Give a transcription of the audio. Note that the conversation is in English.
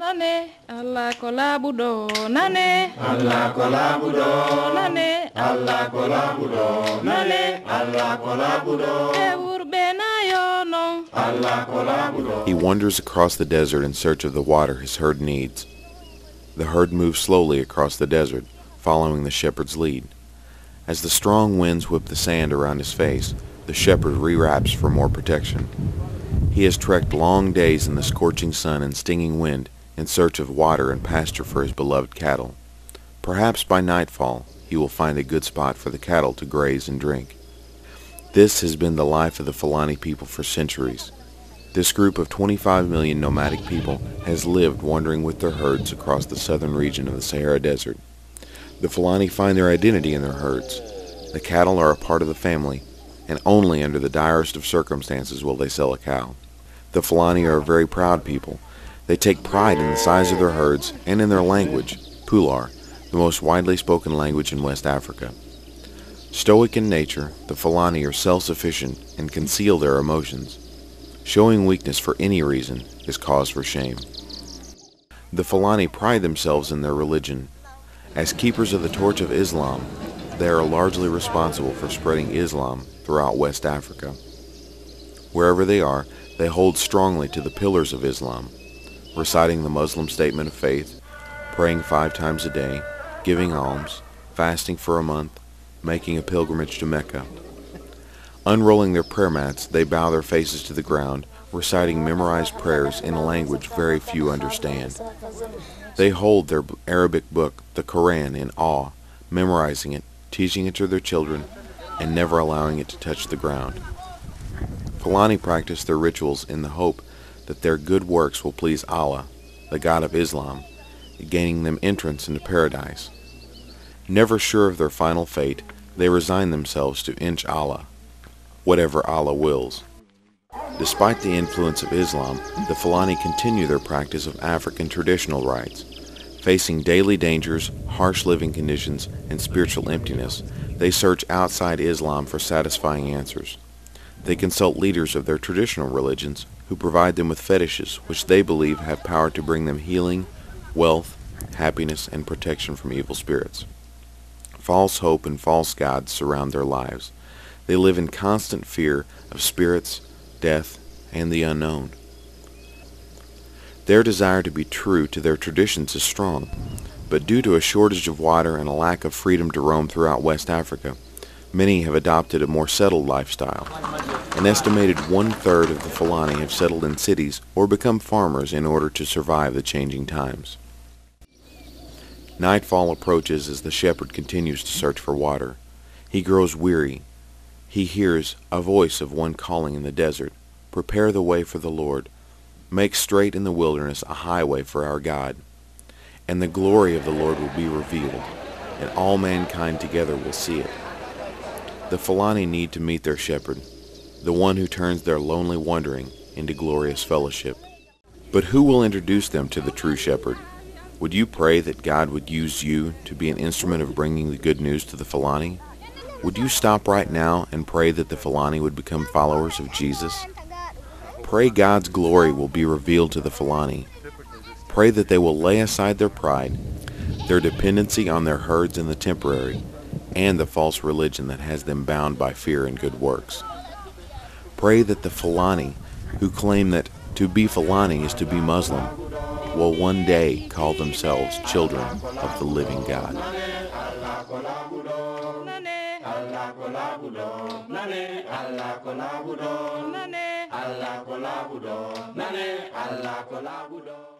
Nane Allah kolabudo nane Allah kolabudo nane Allah kolabudo nane Allah kolabudo urbe na yono Allah kolabudo. He wanders across the desert in search of the water his herd needs. The herd moves slowly across the desert, following the shepherd's lead. As the strong winds whip the sand around his face, the shepherd rewraps for more protection. He has trekked long days in the scorching sun and stinging wind in search of water and pasture for his beloved cattle. Perhaps by nightfall he will find a good spot for the cattle to graze and drink. This has been the life of the Fulani people for centuries. This group of 25 million nomadic people has lived wandering with their herds across the southern region of the Sahara Desert. The Fulani find their identity in their herds. The cattle are a part of the family, and only under the direst of circumstances will they sell a cow. The Fulani are a very proud people. They take pride in the size of their herds and in their language, Pular, the most widely spoken language in West Africa. Stoic in nature, the Fulani are self-sufficient and conceal their emotions. Showing weakness for any reason is cause for shame. The Fulani pride themselves in their religion. As keepers of the torch of Islam, they are largely responsible for spreading Islam throughout West Africa. Wherever they are, they hold strongly to the pillars of Islam, reciting the Muslim statement of faith, praying 5 times a day, giving alms, fasting for a month, making a pilgrimage to Mecca. Unrolling their prayer mats, they bow their faces to the ground, reciting memorized prayers in a language very few understand. They hold their Arabic book, the Quran, in awe, memorizing it, teaching it to their children, and never allowing it to touch the ground. Fulani practice their rituals in the hope that their good works will please Allah, the God of Islam, gaining them entrance into paradise. Never sure of their final fate, they resign themselves to inshallah, whatever Allah wills. Despite the influence of Islam, the Fulani continue their practice of African traditional rites. Facing daily dangers, harsh living conditions, and spiritual emptiness, they search outside Islam for satisfying answers. They consult leaders of their traditional religions who provide them with fetishes which they believe have power to bring them healing, wealth, happiness, and protection from evil spirits. False hope and false gods surround their lives. They live in constant fear of spirits, death, and the unknown. Their desire to be true to their traditions is strong, but due to a shortage of water and a lack of freedom to roam throughout West Africa, many have adopted a more settled lifestyle. An estimated 1/3 of the Fulani have settled in cities or become farmers in order to survive the changing times. Nightfall approaches as the shepherd continues to search for water. He grows weary. He hears a voice of one calling in the desert, "Prepare the way for the Lord. Make straight in the wilderness a highway for our God. And the glory of the Lord will be revealed, and all mankind together will see it." The Fulani need to meet their shepherd, the one who turns their lonely wandering into glorious fellowship. But who will introduce them to the true shepherd? Would you pray that God would use you to be an instrument of bringing the good news to the Fulani? Would you stop right now and pray that the Fulani would become followers of Jesus? Pray God's glory will be revealed to the Fulani. Pray that they will lay aside their pride, their dependency on their herds and the temporary, and the false religion that has them bound by fear and good works. Pray that the Fulani, who claim that to be Fulani is to be Muslim, will one day call themselves children of the living God. Allah kolabudo.